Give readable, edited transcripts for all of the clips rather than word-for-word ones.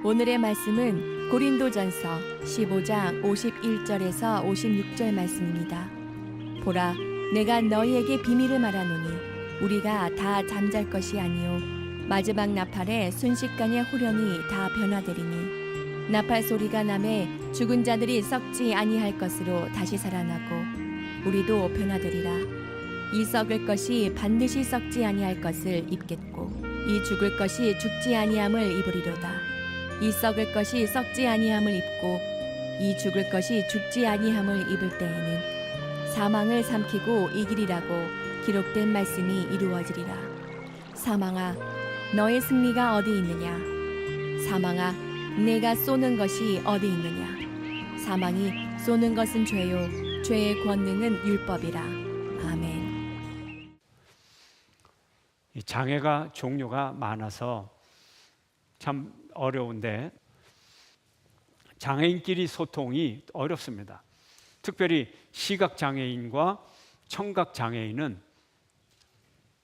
오늘의 말씀은 고린도전서 15장 51절에서 56절 말씀입니다. 보라, 내가 너희에게 비밀을 말하노니 우리가 다 잠잘 것이 아니요 마지막 나팔에 순식간에 후련히 다 변화되리니 나팔 소리가 나매 죽은 자들이 썩지 아니할 것으로 다시 살아나고 우리도 변화되리라. 이 썩을 것이 반드시 썩지 아니할 것을 입겠고 이 죽을 것이 죽지 아니함을 입으리로다. 이 썩을 것이 썩지 아니함을 입고 이 죽을 것이 죽지 아니함을 입을 때에는 사망을 삼키고 이기리라고 기록된 말씀이 이루어지리라. 사망아, 너의 승리가 어디 있느냐? 사망아, 내가 쏘는 것이 어디 있느냐? 사망이 쏘는 것은 죄요, 죄의 권능은 율법이라. 아멘. 이 장애가 종류가 많아서 참 어려운데 장애인끼리 소통이 어렵습니다. 특별히 시각장애인과 청각장애인은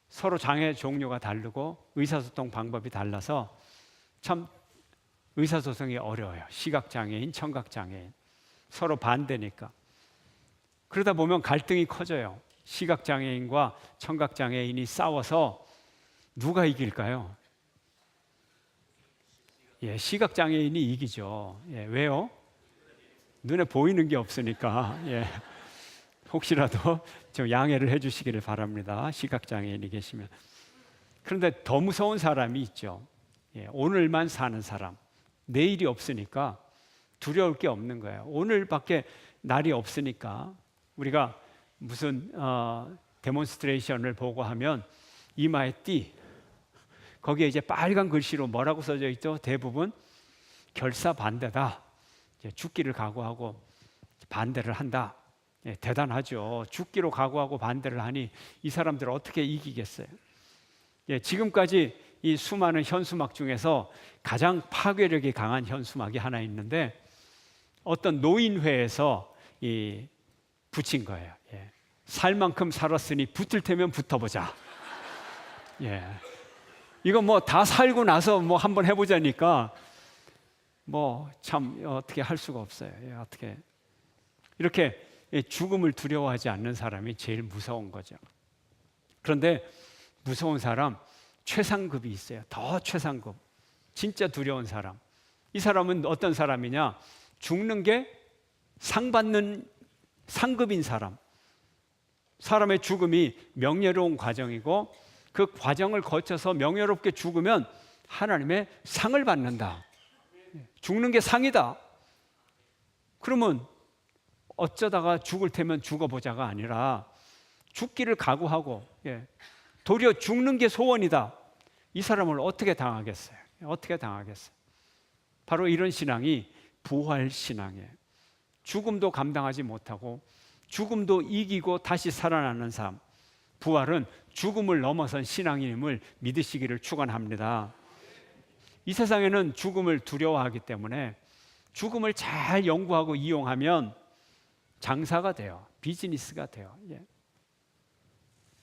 서로 장애 종류가 다르고 의사소통 방법이 달라서 참 의사소통이 어려워요. 시각장애인, 청각장애인 서로 반대니까. 그러다 보면 갈등이 커져요. 시각장애인과 청각장애인이 싸워서 누가 이길까요? 시각장애인이 이기죠. 왜요? 눈에 보이는 게 없으니까. 혹시라도 좀 양해를 해주시기를 바랍니다. 시각장애인이 계시면. 그런데 더 무서운 사람이 있죠. 오늘만 사는 사람. 내일이 없으니까 두려울 게 없는 거예요. 오늘밖에 날이 없으니까 우리가 무슨 데몬스트레이션을 보고 하면 이마에 띠, 거기에 이제 빨간 글씨로 뭐라고 써져 있죠? 대부분 결사 반대다. 죽기를 각오하고 반대를 한다. 대단하죠. 죽기로 각오하고 반대를 하니 이 사람들 어떻게 이기겠어요? 지금까지 이 수많은 현수막 중에서 가장 파괴력이 강한 현수막이 하나 있는데 어떤 노인회에서 붙인 거예요. 살 만큼 살았으니 붙을 테면 붙어보자. 이거 뭐 다 살고 나서 뭐 한번 해보자니까 뭐 참 어떻게 할 수가 없어요. 어떻게 이렇게 죽음을 두려워하지 않는 사람이 제일 무서운 거죠. 그런데 무서운 사람 최상급이 있어요. 더 최상급, 진짜 두려운 사람. 이 사람은 어떤 사람이냐? 죽는 게 상 받는 상급인 사람. 사람의 죽음이 명예로운 과정이고 그 과정을 거쳐서 명예롭게 죽으면 하나님의 상을 받는다. 죽는 게 상이다. 그러면 어쩌다가 죽을 테면 죽어보자가 아니라 죽기를 각오하고 도리어 죽는 게 소원이다. 이 사람을 어떻게 당하겠어요? 어떻게 당하겠어요? 바로 이런 신앙이 부활 신앙이에요. 죽음도 감당하지 못하고 죽음도 이기고 다시 살아나는 삶. 부활은 죽음을 넘어선 신앙임을 믿으시기를 축원합니다. 이 세상에는 죽음을 두려워하기 때문에 죽음을 잘 연구하고 이용하면 장사가 돼요. 비즈니스가 돼요.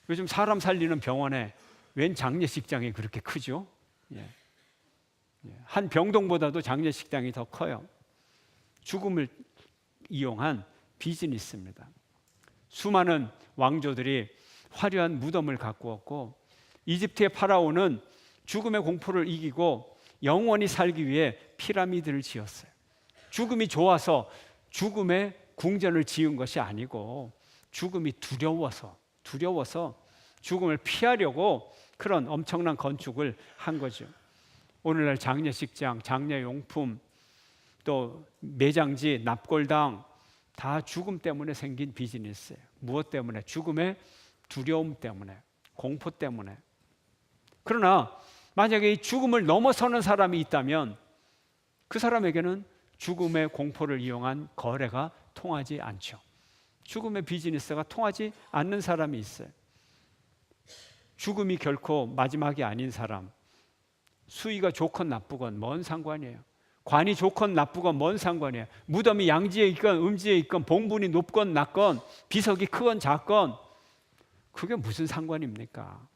요즘 사람 살리는 병원에 웬 장례식장이 그렇게 크죠? 한 병동보다도 장례식장이 더 커요. 죽음을 이용한 비즈니스입니다. 수많은 왕조들이 화려한 무덤을 가꾸었고 이집트의 파라오는 죽음의 공포를 이기고 영원히 살기 위해 피라미드를 지었어요. 죽음이 좋아서 죽음의 궁전을 지은 것이 아니고 죽음이 두려워서 죽음을 피하려고 그런 엄청난 건축을 한 거죠. 오늘날 장례식장, 장례용품, 또 매장지, 납골당 다 죽음 때문에 생긴 비즈니스예요. 무엇 때문에? 죽음의 두려움 때문에, 공포 때문에. 그러나 만약에 이 죽음을 넘어서는 사람이 있다면 그 사람에게는 죽음의 공포를 이용한 거래가 통하지 않죠. 죽음의 비즈니스가 통하지 않는 사람이 있어요. 죽음이 결코 마지막이 아닌 사람, 수위가 좋건 나쁘건 뭔 상관이에요. 관이 좋건 나쁘건 뭔 상관이에요. 무덤이 양지에 있건 음지에 있건 봉분이 높건 낮건 비석이 크건 작건 그게 무슨 상관입니까?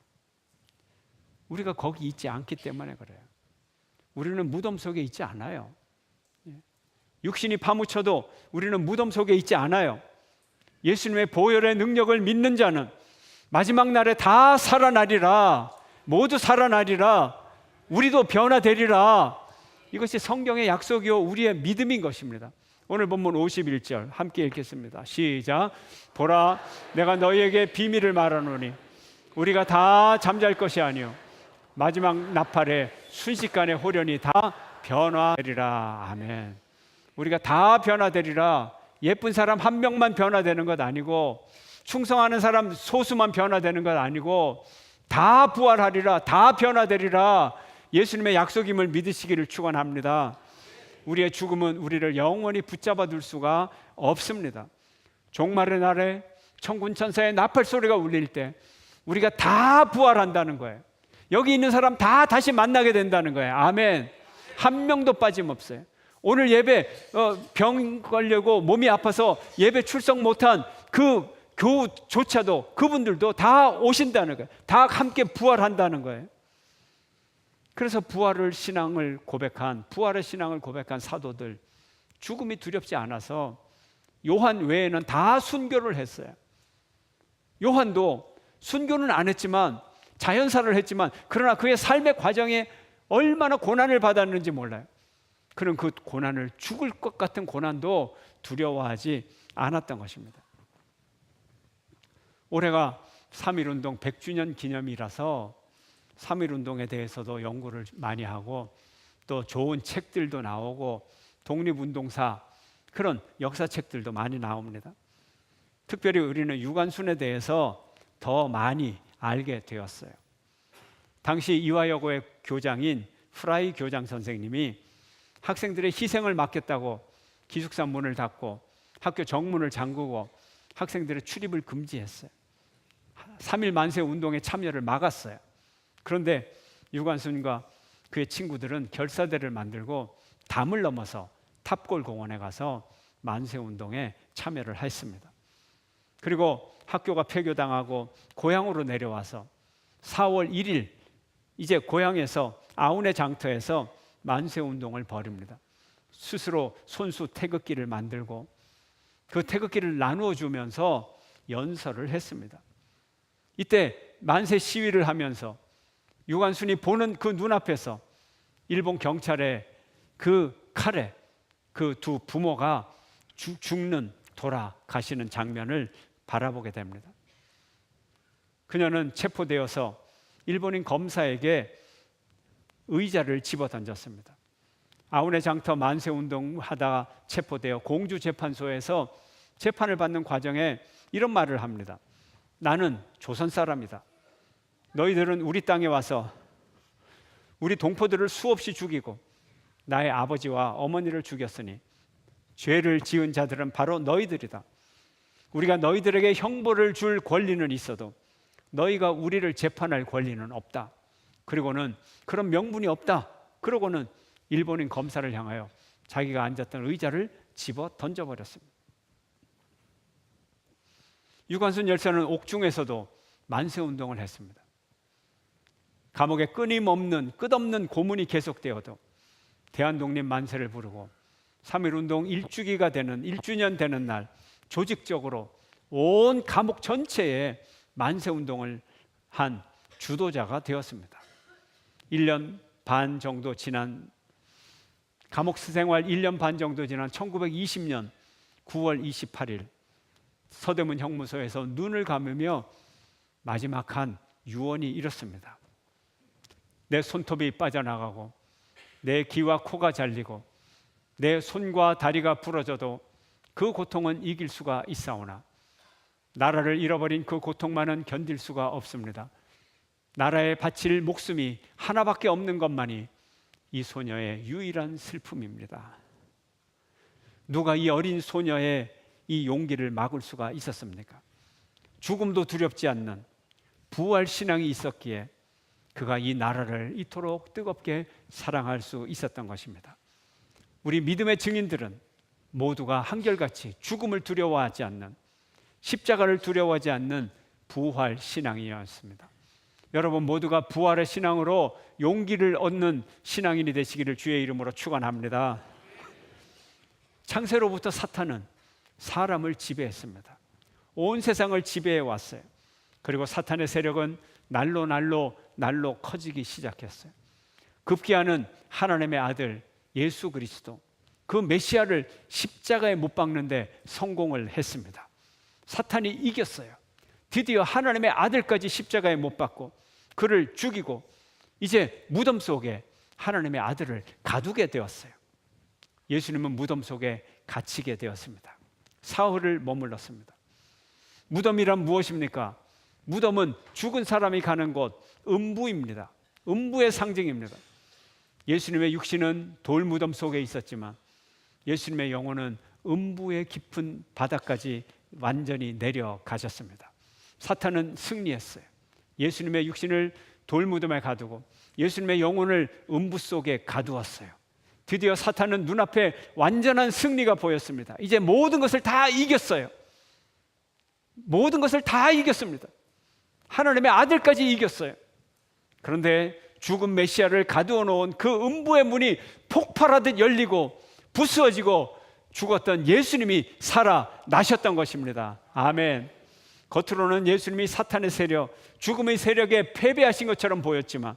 우리가 거기 있지 않기 때문에 그래요. 우리는 무덤 속에 있지 않아요. 육신이 파묻혀도 우리는 무덤 속에 있지 않아요. 예수님의 보혈의 능력을 믿는 자는 마지막 날에 다 살아나리라. 모두 살아나리라. 우리도 변화되리라. 이것이 성경의 약속이요 우리의 믿음인 것입니다. 오늘 본문 51절 함께 읽겠습니다. 시작. 보라, 내가 너희에게 비밀을 말하노니 우리가 다 잠잘 것이 아니요 마지막 나팔에 순식간에 호련히 다 변화되리라. 아멘. 우리가 다 변화되리라. 예쁜 사람 한 명만 변화되는 것 아니고, 충성하는 사람 소수만 변화되는 것 아니고, 다 부활하리라. 다 변화되리라. 예수님의 약속임을 믿으시기를 축원합니다. 우리의 죽음은 우리를 영원히 붙잡아 둘 수가 없습니다. 종말의 날에 천군 천사의 나팔 소리가 울릴 때 우리가 다 부활한다는 거예요. 여기 있는 사람 다 다시 만나게 된다는 거예요. 아멘. 한 명도 빠짐없어요. 오늘 예배 병 걸려고 몸이 아파서 예배 출석 못한 그 교우조차도, 그분들도 다 오신다는 거예요. 다 함께 부활한다는 거예요. 그래서 부활의 신앙을 고백한 사도들, 죽음이 두렵지 않아서 요한 외에는 다 순교를 했어요. 요한도 순교는 안 했지만, 자연사를 했지만, 그러나 그의 삶의 과정에 얼마나 고난을 받았는지 몰라요. 그는 그 고난을, 죽을 것 같은 고난도 두려워하지 않았던 것입니다. 올해가 3.1운동 100주년 기념이라서 3.1운동에 대해서도 연구를 많이 하고, 또 좋은 책들도 나오고, 독립운동사 그런 역사책들도 많이 나옵니다. 특별히 우리는 유관순에 대해서 더 많이 알게 되었어요. 당시 이화여고의 교장인 프라이 교장 선생님이 학생들의 희생을 막겠다고 기숙사 문을 닫고 학교 정문을 잠그고 학생들의 출입을 금지했어요. 3.1 만세 운동에 참여를 막았어요. 그런데 유관순과 그의 친구들은 결사대를 만들고 담을 넘어서 탑골 공원에 가서 만세 운동에 참여를 했습니다. 그리고 학교가 폐교당하고 고향으로 내려와서 4월 1일 이제 고향에서 아운의 장터에서 만세 운동을 벌입니다. 스스로 손수 태극기를 만들고 그 태극기를 나누어 주면서 연설을 했습니다. 이때 만세 시위를 하면서 유관순이 보는 그 눈앞에서 일본 경찰의 그 칼에 그 두 부모가 죽는, 돌아가시는 장면을 바라보게 됩니다. 그녀는 체포되어서 일본인 검사에게 의자를 집어 던졌습니다. 아운의 장터 만세 운동하다가 체포되어 공주재판소에서 재판을 받는 과정에 이런 말을 합니다. 나는 조선 사람이다. 너희들은 우리 땅에 와서 우리 동포들을 수없이 죽이고 나의 아버지와 어머니를 죽였으니 죄를 지은 자들은 바로 너희들이다. 우리가 너희들에게 형벌을 줄 권리는 있어도 너희가 우리를 재판할 권리는 없다. 그리고는 그런 명분이 없다. 그러고는 일본인 검사를 향하여 자기가 앉았던 의자를 집어 던져버렸습니다. 유관순 열사는 옥중에서도 만세운동을 했습니다. 감옥에 끝없는 고문이 계속되어도 대한독립 만세를 부르고 3.1운동 1주년 되는 날 조직적으로 온 감옥 전체에 만세운동을 한 주도자가 되었습니다. 1년 반 정도 지난 감옥 생활 1년 반 정도 지난 1920년 9월 28일 서대문 형무소에서 눈을 감으며 마지막 한 유언이 이렇습니다. 내 손톱이 빠져나가고 내 귀와 코가 잘리고 내 손과 다리가 부러져도 그 고통은 이길 수가 있사오나 나라를 잃어버린 그 고통만은 견딜 수가 없습니다. 나라에 바칠 목숨이 하나밖에 없는 것만이 이 소녀의 유일한 슬픔입니다. 누가 이 어린 소녀의 이 용기를 막을 수가 있었습니까? 죽음도 두렵지 않는 부활 신앙이 있었기에 그가 이 나라를 이토록 뜨겁게 사랑할 수 있었던 것입니다. 우리 믿음의 증인들은 모두가 한결같이 죽음을 두려워하지 않는, 십자가를 두려워하지 않는 부활 신앙이었습니다. 여러분 모두가 부활의 신앙으로 용기를 얻는 신앙인이 되시기를 주의 이름으로 축원합니다. 창세로부터 사탄은 사람을 지배했습니다. 온 세상을 지배해 왔어요. 그리고 사탄의 세력은 날로 커지기 시작했어요. 급기야는 하나님의 아들 예수 그리스도, 그 메시아를 십자가에 못 박는데 성공을 했습니다. 사탄이 이겼어요. 드디어 하나님의 아들까지 십자가에 못 박고 그를 죽이고 이제 무덤 속에 하나님의 아들을 가두게 되었어요. 예수님은 무덤 속에 갇히게 되었습니다. 사흘을 머물렀습니다. 무덤이란 무엇입니까? 무덤은 죽은 사람이 가는 곳, 음부입니다. 음부의 상징입니다. 예수님의 육신은 돌무덤 속에 있었지만 예수님의 영혼은 음부의 깊은 바다까지 완전히 내려가셨습니다. 사탄은 승리했어요. 예수님의 육신을 돌무덤에 가두고 예수님의 영혼을 음부 속에 가두었어요. 드디어 사탄은 눈앞에 완전한 승리가 보였습니다. 이제 모든 것을 다 이겼어요. 모든 것을 다 이겼습니다. 하나님의 아들까지 이겼어요. 그런데 죽은 메시아를 가두어 놓은 그 음부의 문이 폭발하듯 열리고 부수어지고 죽었던 예수님이 살아나셨던 것입니다. 아멘. 겉으로는 예수님이 사탄의 세력, 죽음의 세력에 패배하신 것처럼 보였지만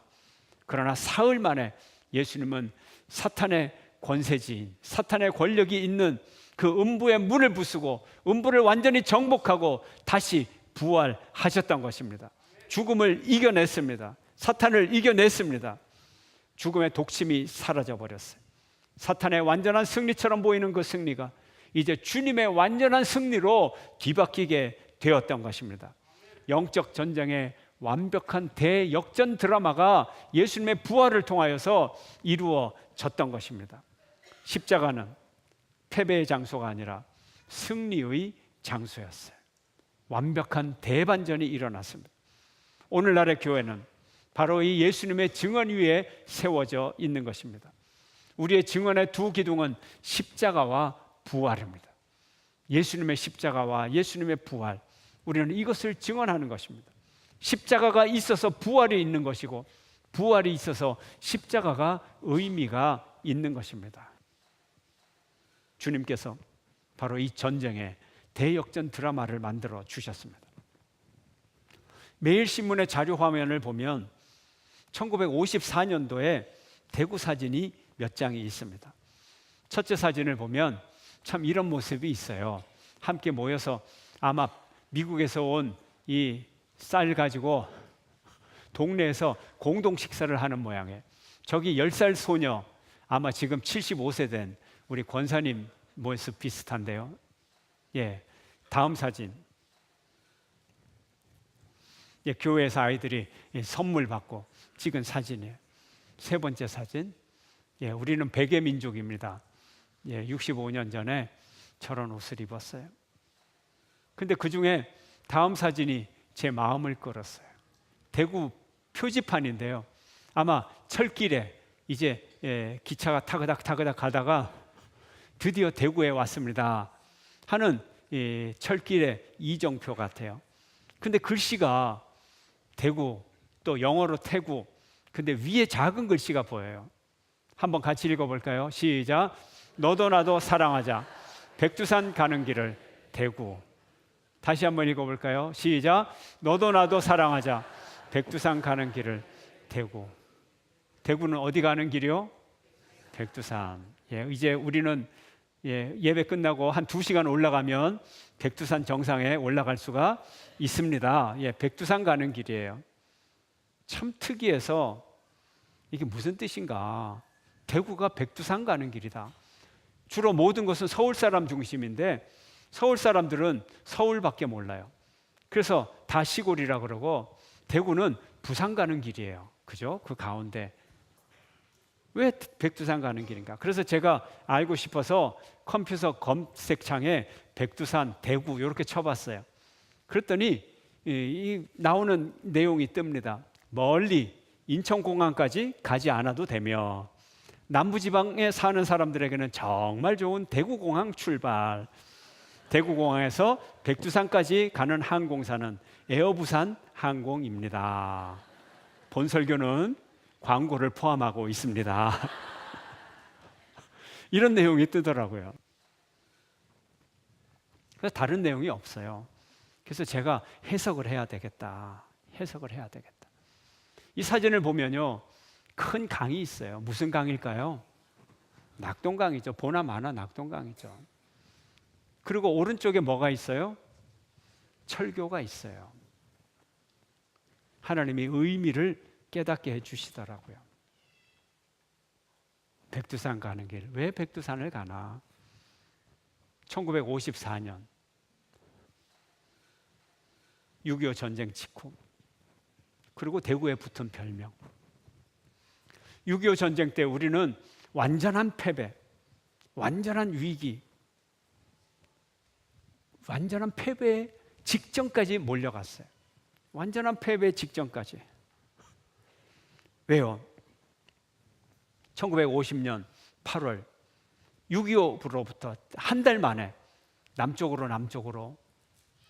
그러나 사흘 만에 예수님은 사탄의 권세지인, 사탄의 권력이 있는 그 음부의 문을 부수고 음부를 완전히 정복하고 다시 부활하셨던 것입니다. 죽음을 이겨냈습니다. 사탄을 이겨냈습니다. 죽음의 독침이 사라져 버렸어요. 사탄의 완전한 승리처럼 보이는 그 승리가 이제 주님의 완전한 승리로 뒤바뀌게 되었던 것입니다. 영적 전쟁의 완벽한 대역전 드라마가 예수님의 부활을 통하여서 이루어졌던 것입니다. 십자가는 패배의 장소가 아니라 승리의 장소였어요. 완벽한 대반전이 일어났습니다. 오늘날의 교회는 바로 이 예수님의 증언 위에 세워져 있는 것입니다. 우리의 증언의 두 기둥은 십자가와 부활입니다. 예수님의 십자가와 예수님의 부활, 우리는 이것을 증언하는 것입니다. 십자가가 있어서 부활이 있는 것이고 부활이 있어서 십자가가 의미가 있는 것입니다. 주님께서 바로 이 전쟁의 대역전 드라마를 만들어 주셨습니다. 매일신문의 자료 화면을 보면 1954년도에 대구 사진이 몇 장이 있습니다. 첫째 사진을 보면 참 이런 모습이 있어요. 함께 모여서 아마 미국에서 온 이 쌀 가지고 동네에서 공동 식사를 하는 모양이에요. 저기 10살 소녀, 아마 지금 75세 된 우리 권사님 모습 비슷한데요. 예, 다음 사진. 예, 교회에서 아이들이 선물 받고 찍은 사진이에요. 세 번째 사진. 예, 우리는 베개 민족입니다. 예, 65년 전에 저런 옷을 입었어요. 근데 그 중에 다음 사진이 제 마음을 끌었어요. 대구 표지판인데요. 아마 철길에 이제 기차가 타그닥 가다가 드디어 대구에 왔습니다 하는 철길의 이정표 같아요. 근데 글씨가 대구, 또 영어로 태구, 근데 위에 작은 글씨가 보여요. 한번 같이 읽어볼까요? 시작. 너도 나도 사랑하자. 백두산 가는 길을 대구. 다시 한번 읽어볼까요? 시작. 너도 나도 사랑하자. 백두산 가는 길을 대구. 대구는 어디 가는 길이요? 백두산. 예, 이제 우리는 예배 끝나고 한 2시간 올라가면 백두산 정상에 올라갈 수가 있습니다. 예, 백두산 가는 길이에요. 참 특이해서 이게 무슨 뜻인가? 대구가 백두산 가는 길이다. 주로 모든 것은 서울 사람 중심인데 서울 사람들은 서울밖에 몰라요. 그래서 다 시골이라 그러고 대구는 부산 가는 길이에요. 그죠? 그 가운데. 왜 백두산 가는 길인가? 그래서 제가 알고 싶어서 컴퓨터 검색창에 백두산, 대구 이렇게 쳐봤어요. 그랬더니 이 나오는 내용이 뜹니다. 멀리 인천공항까지 가지 않아도 되며 남부지방에 사는 사람들에게는 정말 좋은 대구공항 출발. 대구공항에서 백두산까지 가는 항공사는 에어부산 항공입니다. 본 설교는 광고를 포함하고 있습니다. 이런 내용이 뜨더라고요. 그래서 다른 내용이 없어요. 그래서 제가 해석을 해야 되겠다. 이 사진을 보면요, 큰 강이 있어요. 무슨 강일까요? 낙동강이죠. 보나마나 낙동강이죠. 그리고 오른쪽에 뭐가 있어요? 철교가 있어요. 하나님이 의미를 깨닫게 해주시더라고요. 백두산 가는 길. 왜 백두산을 가나? 1954년 6.25 전쟁 직후, 그리고 대구에 붙은 별명. 6.25 전쟁 때 우리는 완전한 패배, 완전한 위기, 완전한 패배 직전까지 몰려갔어요. 완전한 패배 직전까지. 왜요? 1950년 8월 6.25부로부터 한 달 만에 남쪽으로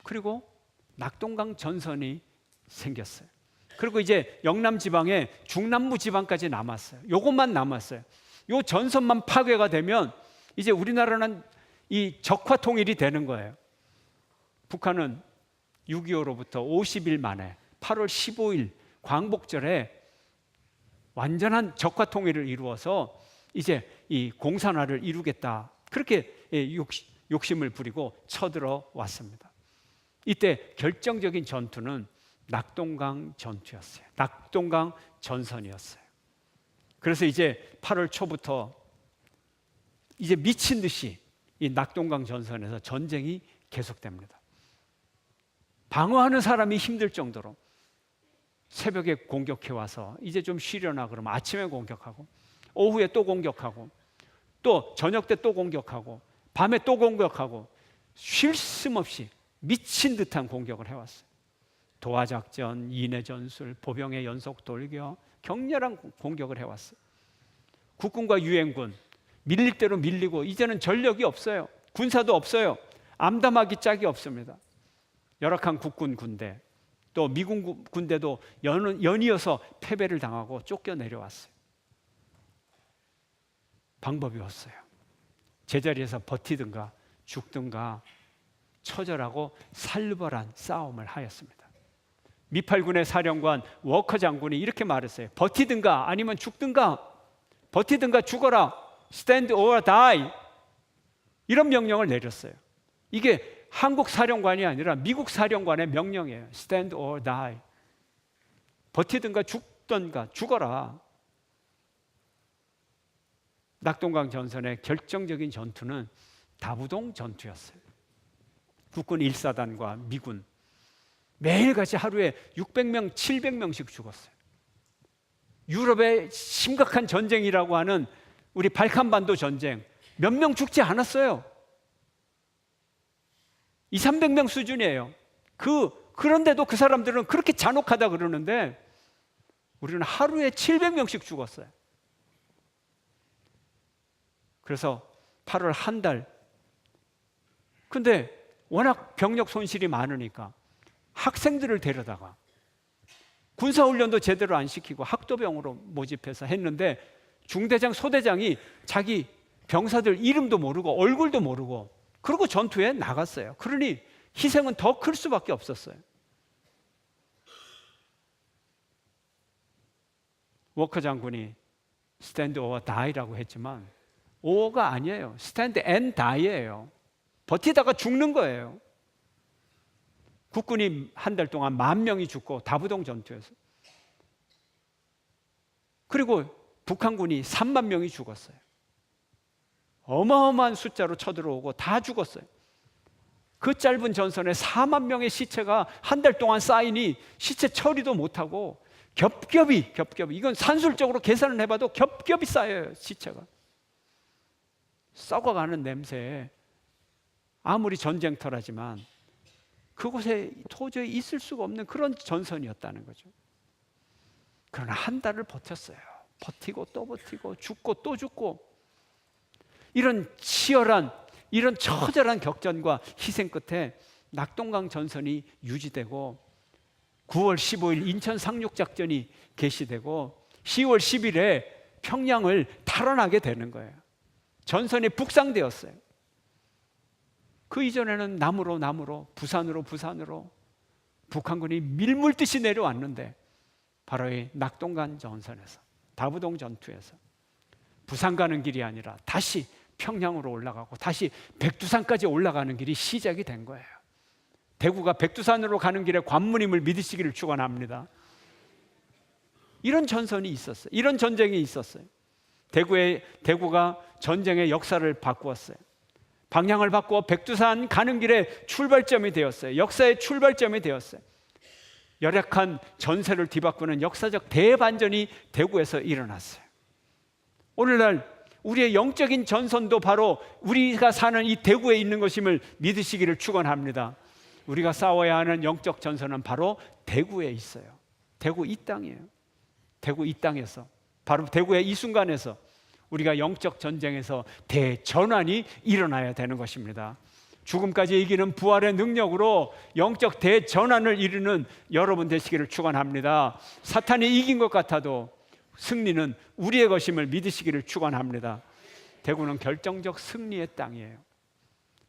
그리고 낙동강 전선이 생겼어요. 그리고 이제 영남 지방에 중남부 지방까지 남았어요. 요것만 남았어요. 요 전선만 파괴가 되면 이제 우리나라는 이 적화 통일이 되는 거예요. 북한은 6.25로부터 50일 만에 8월 15일 광복절에 완전한 적화 통일을 이루어서 이제 이 공산화를 이루겠다, 그렇게 욕심을 부리고 쳐들어 왔습니다. 이때 결정적인 전투는 낙동강 전투였어요. 낙동강 전선이었어요. 그래서 이제 8월 초부터 이제 미친 듯이 이 낙동강 전선에서 전쟁이 계속됩니다. 방어하는 사람이 힘들 정도로 새벽에 공격해 와서 이제 좀 쉬려나 그러면 아침에 공격하고, 오후에 또 공격하고, 또 저녁 때 또 공격하고, 밤에 또 공격하고, 쉴 틈 없이 미친 듯한 공격을 해왔어요. 도하작전, 인해전술, 보병의 연속 돌격, 격렬한 공격을 해왔어요. 국군과 유엔군 밀릴 대로 밀리고, 이제는 전력이 없어요. 군사도 없어요. 암담하기 짝이 없습니다. 열악한 국군 군대, 또 미군 군대도 연이어서 패배를 당하고 쫓겨 내려왔어요. 방법이 없어요. 제자리에서 버티든가 죽든가 처절하고 살벌한 싸움을 하였습니다. 미팔군의 사령관 워커 장군이 이렇게 말했어요. 버티든가 아니면 죽든가, 버티든가 죽어라, stand or die, 이런 명령을 내렸어요. 이게 한국 사령관이 아니라 미국 사령관의 명령이에요. stand or die, 버티든가 죽든가 죽어라. 낙동강 전선의 결정적인 전투는 다부동 전투였어요. 국군 1사단과 미군 매일같이 하루에 600명, 700명씩 죽었어요. 유럽의 심각한 전쟁이라고 하는 우리 발칸반도 전쟁, 몇 명 죽지 않았어요. 200~300명 수준이에요. 그런데도 그 사람들은 그렇게 잔혹하다 그러는데 우리는 하루에 700명씩 죽었어요. 그래서 8월 한 달. 근데 워낙 병력 손실이 많으니까 학생들을 데려다가 군사훈련도 제대로 안 시키고 학도병으로 모집해서 했는데, 중대장, 소대장이 자기 병사들 이름도 모르고 얼굴도 모르고 그러고 전투에 나갔어요. 그러니 희생은 더 클 수밖에 없었어요. 워커 장군이 stand or die라고 했지만 or가 아니에요. stand and die예요. 버티다가 죽는 거예요. 국군이 한 달 동안 10,000명이 죽고 다부동 전투에서, 그리고 북한군이 30,000명이 죽었어요. 어마어마한 숫자로 쳐들어오고 다 죽었어요. 그 짧은 전선에 40,000명의 시체가 한 달 동안 쌓이니 시체 처리도 못하고 겹겹이 이건 산술적으로 계산을 해봐도 겹겹이 쌓여요. 시체가 썩어가는 냄새에 아무리 전쟁터라지만 그곳에 도저히 있을 수가 없는 그런 전선이었다는 거죠. 그러나 한 달을 버텼어요. 버티고 또 버티고 죽고 또 죽고, 이런 치열한, 이런 처절한 격전과 희생 끝에 낙동강 전선이 유지되고 9월 15일 인천 상륙작전이 개시되고 10월 10일에 평양을 탈환하게 되는 거예요. 전선이 북상되었어요. 그 이전에는 남으로 부산으로 북한군이 밀물듯이 내려왔는데 바로 이 낙동강 전선에서 다부동 전투에서 부산 가는 길이 아니라 다시 평양으로 올라가고 다시 백두산까지 올라가는 길이 시작이 된 거예요. 대구가 백두산으로 가는 길에 관문임을 믿으시기를 축원합니다. 이런 전선이 있었어요. 이런 전쟁이 있었어요. 대구가 전쟁의 역사를 바꾸었어요. 방향을 바꾸어 백두산 가는 길에 출발점이 되었어요. 역사의 출발점이 되었어요. 열악한 전세를 뒤바꾸는 역사적 대반전이 대구에서 일어났어요. 오늘날 우리의 영적인 전선도 바로 우리가 사는 이 대구에 있는 것임을 믿으시기를 축원합니다. 우리가 싸워야 하는 영적 전선은 바로 대구에 있어요. 대구 이 땅이에요. 대구 이 땅에서, 바로 대구의 이 순간에서 우리가 영적 전쟁에서 대전환이 일어나야 되는 것입니다. 죽음까지 이기는 부활의 능력으로 영적 대전환을 이루는 여러분 되시기를 축원합니다. 사탄이 이긴 것 같아도 승리는 우리의 것임을 믿으시기를 축원합니다. 대구는 결정적 승리의 땅이에요.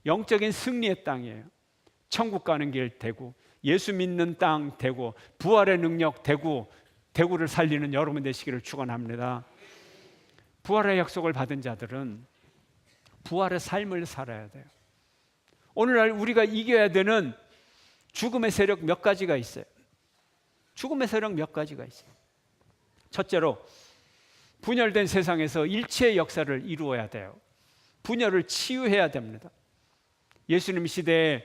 영적인 승리의 땅이에요. 천국 가는 길 대구, 예수 믿는 땅 대구, 부활의 능력 대구를 살리는 여러분 되시기를 축원합니다. 부활의 약속을 받은 자들은 부활의 삶을 살아야 돼요. 오늘날 우리가 이겨야 되는 죽음의 세력 몇 가지가 있어요. 죽음의 세력 몇 가지가 있어요. 첫째로 분열된 세상에서 일체의 역사를 이루어야 돼요. 분열을 치유해야 됩니다. 예수님 시대에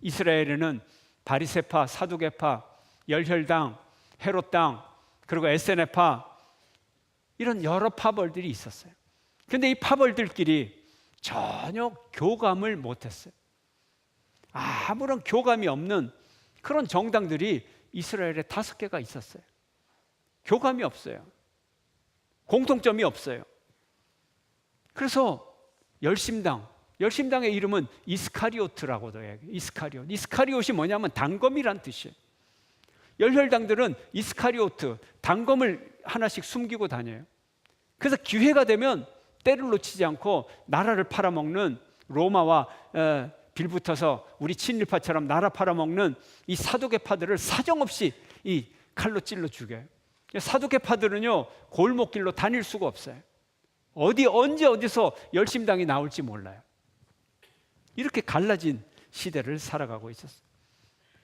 이스라엘에는 바리새파, 사두개파, 열혈당, 헤롯당, 그리고 에세네파, 이런 여러 파벌들이 있었어요. 그런데 이 파벌들끼리 전혀 교감을 못했어요. 아무런 교감이 없는 그런 정당들이 이스라엘에 5개가 있었어요. 교감이 없어요. 공통점이 없어요. 그래서 열심당의 이름은 이스카리오트라고도 해요. 이스카리ot이 뭐냐면 단검이란 뜻이에요. 열혈당들은 이스카리오트, 단검을 하나씩 숨기고 다녀요. 그래서 기회가 되면 때를 놓치지 않고 나라를 팔아먹는, 로마와 빌붙어서 우리 친일파처럼 나라 팔아먹는 이 사두개파들을 사정없이 이 칼로 찔러 죽여요. 사두개파들은요, 골목길로 다닐 수가 없어요. 언제 어디서 열심당이 나올지 몰라요. 이렇게 갈라진 시대를 살아가고 있었어요.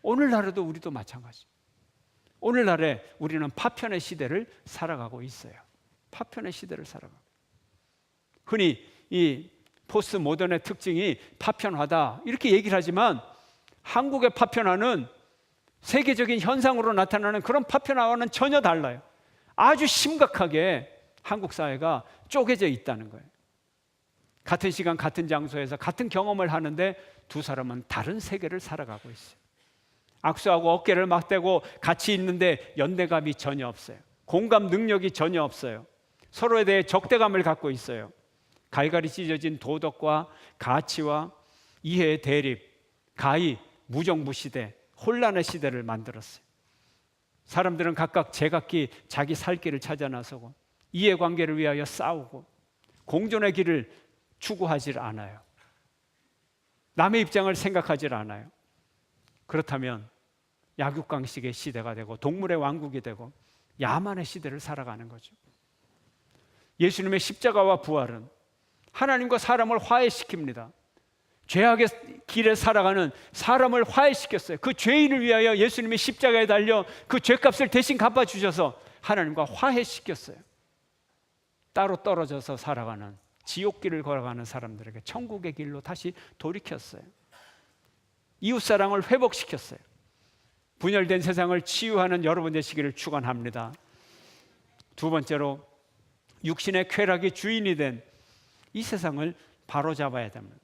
오늘날에도 우리도 마찬가지. 오늘날에 우리는 파편의 시대를 살아가고 있어요. 파편의 시대를 살아가고. 흔히 이 포스트 모던의 특징이 파편화다 이렇게 얘기를 하지만, 한국의 파편화는 세계적인 현상으로 나타나는 그런 파편화와는 전혀 달라요. 아주 심각하게 한국 사회가 쪼개져 있다는 거예요. 같은 시간 같은 장소에서 같은 경험을 하는데 두 사람은 다른 세계를 살아가고 있어요. 악수하고 어깨를 맞대고 같이 있는데 연대감이 전혀 없어요. 공감 능력이 전혀 없어요. 서로에 대해 적대감을 갖고 있어요. 갈갈이 찢어진 도덕과 가치와 이해의 대립, 가히 무정부 시대, 혼란의 시대를 만들었어요. 사람들은 각각 제각기 자기 살 길을 찾아 나서고 이해관계를 위하여 싸우고 공존의 길을 추구하지 않아요. 남의 입장을 생각하지 않아요. 그렇다면 약육강식의 시대가 되고 동물의 왕국이 되고 야만의 시대를 살아가는 거죠. 예수님의 십자가와 부활은 하나님과 사람을 화해시킵니다. 죄악의 길에 살아가는 사람을 화해시켰어요. 그 죄인을 위하여 예수님이 십자가에 달려 그 죄값을 대신 갚아주셔서 하나님과 화해시켰어요. 따로 떨어져서 살아가는 지옥길을 걸어가는 사람들에게 천국의 길로 다시 돌이켰어요. 이웃사랑을 회복시켰어요. 분열된 세상을 치유하는 여러분 되시기를 축원합니다. 두 번째로 육신의 쾌락이 주인이 된 이 세상을 바로잡아야 됩니다.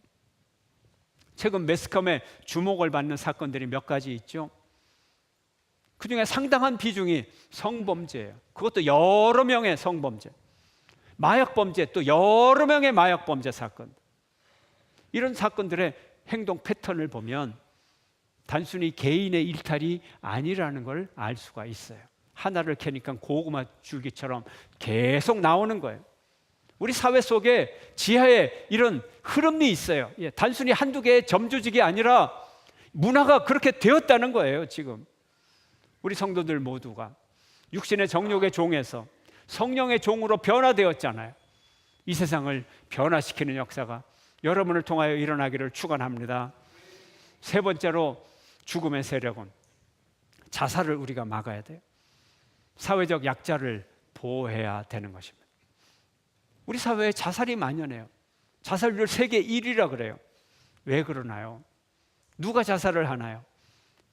최근 매스컴에 주목을 받는 사건들이 몇 가지 있죠. 그중에 상당한 비중이 성범죄예요. 그것도 여러 명의 성범죄, 마약범죄, 또 여러 명의 마약범죄 사건. 이런 사건들의 행동 패턴을 보면 단순히 개인의 일탈이 아니라는 걸 알 수가 있어요. 하나를 캐니까 고구마 줄기처럼 계속 나오는 거예요. 우리 사회 속에 지하에 이런 흐름이 있어요. 단순히 한두 개의 점조직이 아니라 문화가 그렇게 되었다는 거예요. 지금 우리 성도들 모두가 육신의 정욕의 종에서 성령의 종으로 변화되었잖아요. 이 세상을 변화시키는 역사가 여러분을 통하여 일어나기를 축원합니다. 세 번째로 죽음의 세력은 자살을 우리가 막아야 돼요. 사회적 약자를 보호해야 되는 것입니다. 우리 사회에 자살이 만연해요. 자살률 세계 1위라 그래요. 왜 그러나요? 누가 자살을 하나요?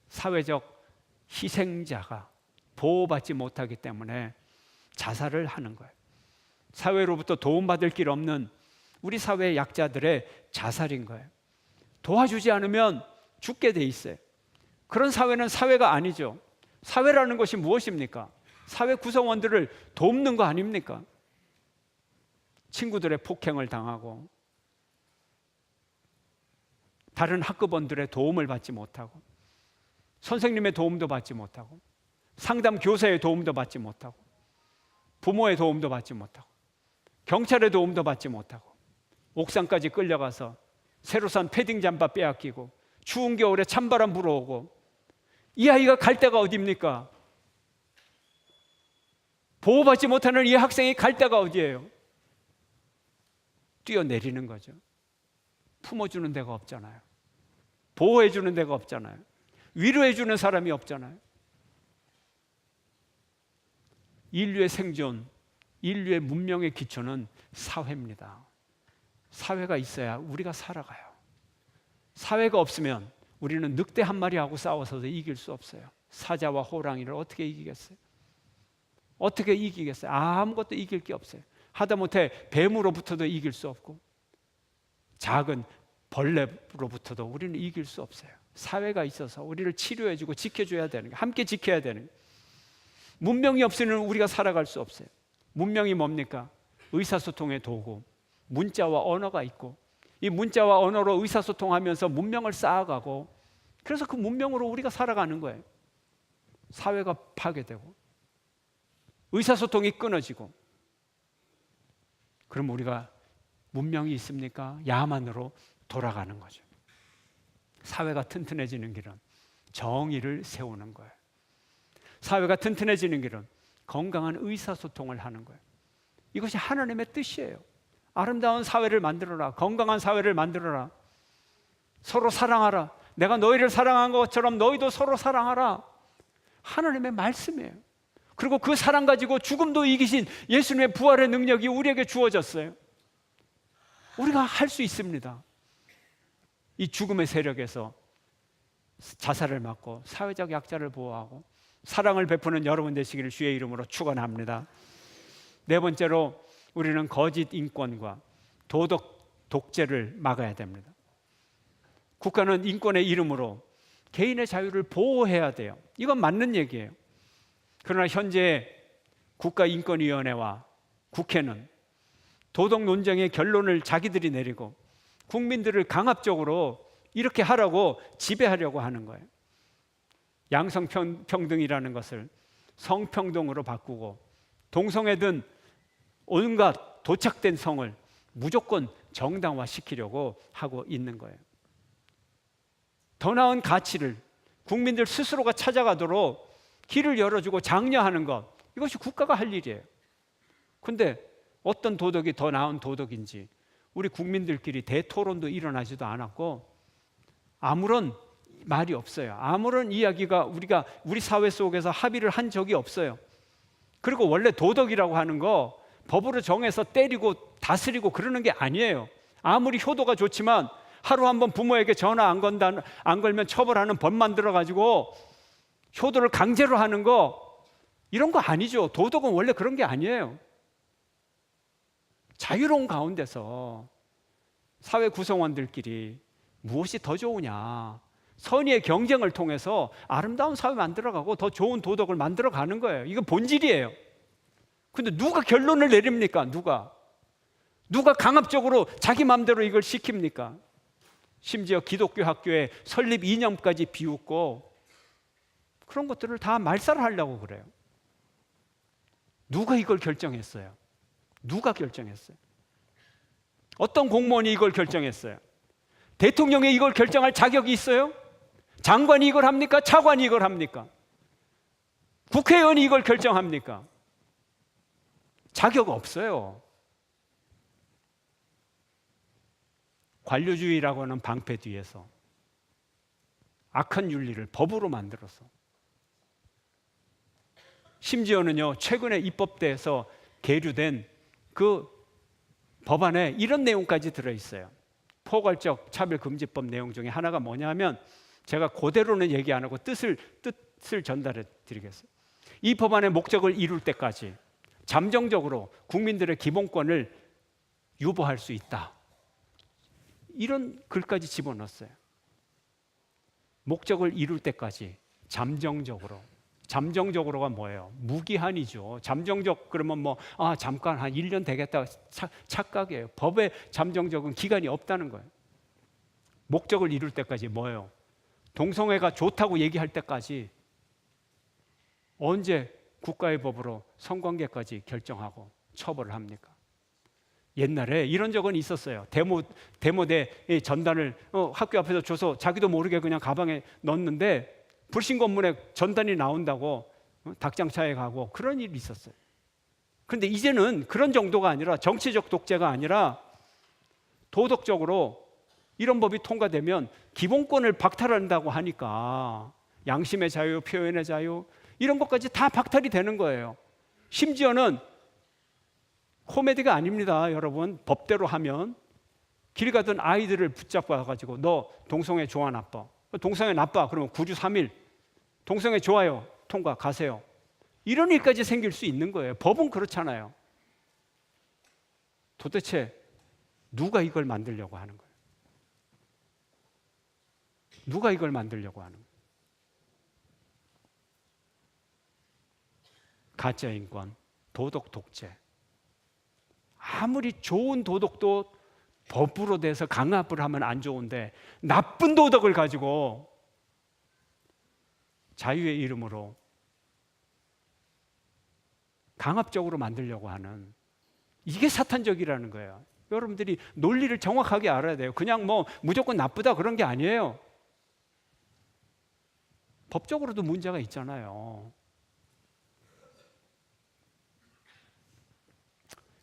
사회적 희생자가 보호받지 못하기 때문에 자살을 하는 거예요. 사회로부터 도움받을 길 없는 우리 사회의 약자들의 자살인 거예요. 도와주지 않으면 죽게 돼 있어요. 그런 사회는 사회가 아니죠. 사회라는 것이 무엇입니까? 사회 구성원들을 돕는 거 아닙니까? 친구들의 폭행을 당하고 다른 학급원들의 도움을 받지 못하고 선생님의 도움도 받지 못하고 상담 교사의 도움도 받지 못하고 부모의 도움도 받지 못하고 경찰의 도움도 받지 못하고 옥상까지 끌려가서 새로 산 패딩 잠바 빼앗기고 추운 겨울에 찬바람 불어오고 이 아이가 갈 데가 어디입니까? 보호받지 못하는 이 학생이 갈 데가 어디예요? 뛰어내리는 거죠. 품어주는 데가 없잖아요. 보호해주는 데가 없잖아요. 위로해주는 사람이 없잖아요. 인류의 생존, 인류의 문명의 기초는 사회입니다. 사회가 있어야 우리가 살아가요. 사회가 없으면 우리는 늑대 한 마리하고 싸워서도 이길 수 없어요. 사자와 호랑이를 어떻게 이기겠어요? 어떻게 이기겠어요? 아무것도 이길 게 없어요. 하다못해 뱀으로부터도 이길 수 없고 작은 벌레로부터도 우리는 이길 수 없어요. 사회가 있어서 우리를 치료해주고 지켜줘야 되는 거예요. 함께 지켜야 되는 거예요. 문명이 없으면 우리가 살아갈 수 없어요. 문명이 뭡니까? 의사소통의 도구, 문자와 언어가 있고 이 문자와 언어로 의사소통하면서 문명을 쌓아가고 그래서 그 문명으로 우리가 살아가는 거예요. 사회가 파괴되고 의사소통이 끊어지고 그럼 우리가 문명이 있습니까? 야만으로 돌아가는 거죠. 사회가 튼튼해지는 길은 정의를 세우는 거예요. 사회가 튼튼해지는 길은 건강한 의사소통을 하는 거예요. 이것이 하나님의 뜻이에요. 아름다운 사회를 만들어라. 건강한 사회를 만들어라. 서로 사랑하라. 내가 너희를 사랑한 것처럼 너희도 서로 사랑하라. 하나님의 말씀이에요. 그리고 그 사랑 가지고 죽음도 이기신 예수님의 부활의 능력이 우리에게 주어졌어요. 우리가 할 수 있습니다. 이 죽음의 세력에서 자살을 막고 사회적 약자를 보호하고 사랑을 베푸는 여러분 되시기를 주의 이름으로 축원합니다. 네 번째로 우리는 거짓 인권과 도덕 독재를 막아야 됩니다. 국가는 인권의 이름으로 개인의 자유를 보호해야 돼요. 이건 맞는 얘기예요. 그러나 현재 국가인권위원회와 국회는 도덕 논쟁의 결론을 자기들이 내리고 국민들을 강압적으로 이렇게 하라고 지배하려고 하는 거예요. 양성평등이라는 것을 성평등으로 바꾸고 동성애든 온갖 도착된 성을 무조건 정당화시키려고 하고 있는 거예요. 더 나은 가치를 국민들 스스로가 찾아가도록 길을 열어주고 장려하는 것, 이것이 국가가 할 일이에요. 근데 어떤 도덕이 더 나은 도덕인지 우리 국민들끼리 대토론도 일어나지도 않았고 아무런 말이 없어요. 아무런 이야기가 우리 사회 속에서 합의를 한 적이 없어요. 그리고 원래 도덕이라고 하는 거 법으로 정해서 때리고 다스리고 그러는 게 아니에요. 아무리 효도가 좋지만 하루 한 번 부모에게 전화 안 걸면 처벌하는 법 만들어 가지고 효도를 강제로 하는 거 이런 거 아니죠. 도덕은 원래 그런 게 아니에요. 자유로운 가운데서 사회 구성원들끼리 무엇이 더 좋으냐, 선의의 경쟁을 통해서 아름다운 사회 만들어가고 더 좋은 도덕을 만들어가는 거예요. 이건 본질이에요. 근데 누가 결론을 내립니까? 누가 강압적으로 자기 마음대로 이걸 시킵니까? 심지어 기독교 학교의 설립 이념까지 비웃고 그런 것들을 다 말살하려고 그래요. 누가 이걸 결정했어요? 누가 결정했어요? 어떤 공무원이 이걸 결정했어요? 대통령이 이걸 결정할 자격이 있어요? 장관이 이걸 합니까? 차관이 이걸 합니까? 국회의원이 이걸 결정합니까? 자격 없어요. 관료주의라고 하는 방패 뒤에서 악한 윤리를 법으로 만들어서, 심지어는요 최근에 입법돼서 계류된 그 법안에 이런 내용까지 들어있어요. 포괄적 차별금지법 내용 중에 하나가 뭐냐면, 제가 그대로는 얘기 안 하고 뜻을 전달해 드리겠어요. 이 법안의 목적을 이룰 때까지 잠정적으로 국민들의 기본권을 유보할 수 있다, 이런 글까지 집어넣었어요. 목적을 이룰 때까지 잠정적으로. 잠정적으로가 뭐예요? 무기한이죠. 잠정적 그러면 잠깐 한 1년 되겠다 착각이에요. 법에 잠정적은 기간이 없다는 거예요. 목적을 이룰 때까지 뭐예요? 동성애가 좋다고 얘기할 때까지. 언제 국가의 법으로 성관계까지 결정하고 처벌을 합니까? 옛날에 이런 적은 있었어요. 데모대 전단을 학교 앞에서 줘서 자기도 모르게 그냥 가방에 넣었는데 불신검문에 전단이 나온다고 닭장차에 가고 그런 일이 있었어요. 그런데 이제는 그런 정도가 아니라, 정치적 독재가 아니라 도덕적으로 이런 법이 통과되면 기본권을 박탈한다고 하니까 양심의 자유, 표현의 자유 이런 것까지 다 박탈이 되는 거예요. 심지어는 코미디가 아닙니다, 여러분. 법대로 하면 길 가던 아이들을 붙잡아 가지고 너 동성애 좋아 나빠? 동성애 나빠. 그러면 9주 3일 동성애 좋아요. 통과 가세요. 이런 일까지 생길 수 있는 거예요. 법은 그렇잖아요. 도대체 누가 이걸 만들려고 하는 거예요? 누가 이걸 만들려고 하는 거예요? 가짜 인권, 도덕 독재. 아무리 좋은 도덕도 법으로 돼서 강압을 하면 안 좋은데, 나쁜 도덕을 가지고 자유의 이름으로 강압적으로 만들려고 하는, 이게 사탄적이라는 거예요. 여러분들이 논리를 정확하게 알아야 돼요. 그냥 무조건 나쁘다 그런 게 아니에요. 법적으로도 문제가 있잖아요.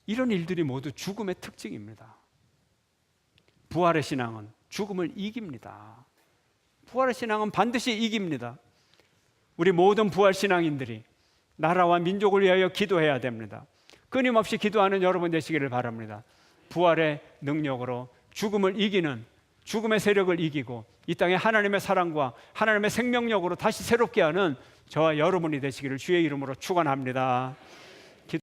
이런 일들이 모두 죽음의 특징입니다. 부활의 신앙은 죽음을 이깁니다. 부활의 신앙은 반드시 이깁니다. 우리 모든 부활 신앙인들이 나라와 민족을 위하여 기도해야 됩니다. 끊임없이 기도하는 여러분 되시기를 바랍니다. 부활의 능력으로 죽음을 이기는, 죽음의 세력을 이기고 이 땅에 하나님의 사랑과 하나님의 생명력으로 다시 새롭게 하는 저와 여러분이 되시기를 주의 이름으로 축원합니다.